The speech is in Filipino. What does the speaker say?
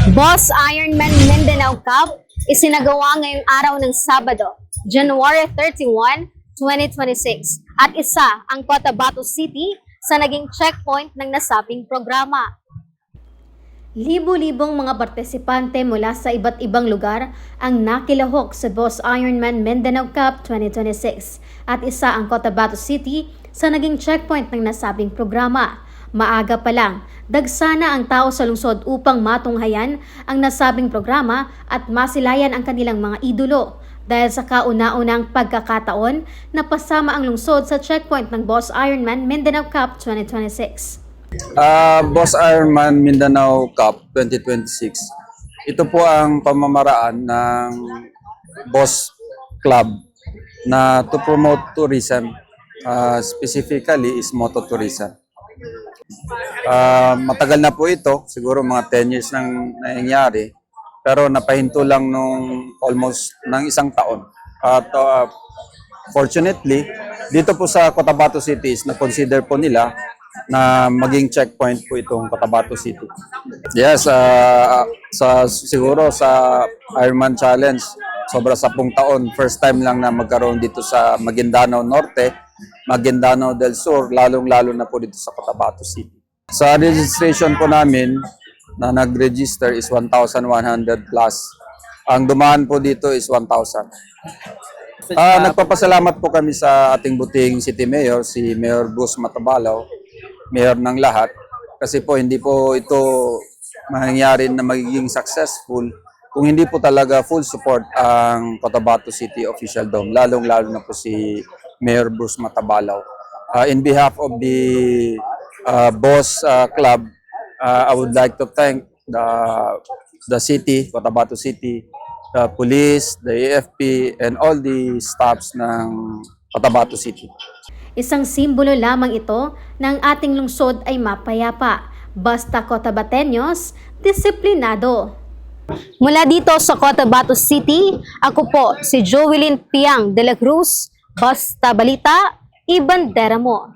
Boss Ironman Mindanao Cup isinagawa ngayong araw ng Sabado, January 31, 2026 at isa ang Cotabato City sa naging checkpoint ng nasabing programa. Libo-libong mga partisipante mula sa iba't ibang lugar ang nakilahok sa Boss Ironman Mindanao Cup 2026 at isa ang Cotabato City sa naging checkpoint ng nasabing programa. Maaga pa lang, dagsana ang tao sa lungsod upang matunghayan ang nasabing programa at masilayan ang kanilang mga idolo dahil sa kauna-unang pagkakataon na pasama ang lungsod sa checkpoint ng Boss Ironman Mindanao Cup 2026. Boss Ironman Mindanao Cup 2026. Ito po ang pamamaraan ng Boss Club na to promote tourism, specifically is mototourism. Matagal na po ito, siguro mga 10 years nang nangyari, pero napahinto lang nung almost ng isang taon. At fortunately, dito po sa Cotabato City is na-consider po nila na maging checkpoint po itong Cotabato City. Yes, siguro sa Ironman Challenge, sobra 10 taon, first time lang na magkaroon dito sa Maguindanao Norte, Maguindanao del Sur, lalong-lalo na po dito sa Cotabato City. Sa registration po namin na nag-register is 1,100 plus. Ang dumaan po dito is 1,000. Nagpapasalamat po kami sa ating buting City Mayor, si Mayor Bruce Matabalaw, Mayor ng lahat, kasi po hindi po ito mangyayari na magiging successful kung hindi po talaga full support ang Cotabato City Official Dome, lalong-lalo na po si Mayor Bruce Matabalaw. In behalf of the Boss Club, I would like to thank the city, Cotabato City, the police, the AFP, and all the staffs ng Cotabato City. Isang simbolo lamang ito ng ating lungsod ay mapayapa. Basta Cotabateños, disiplinado. Mula dito sa Cotabato City, ako po si Jovelyn Piang de la Cruz. Basta Balita, ibandera mo.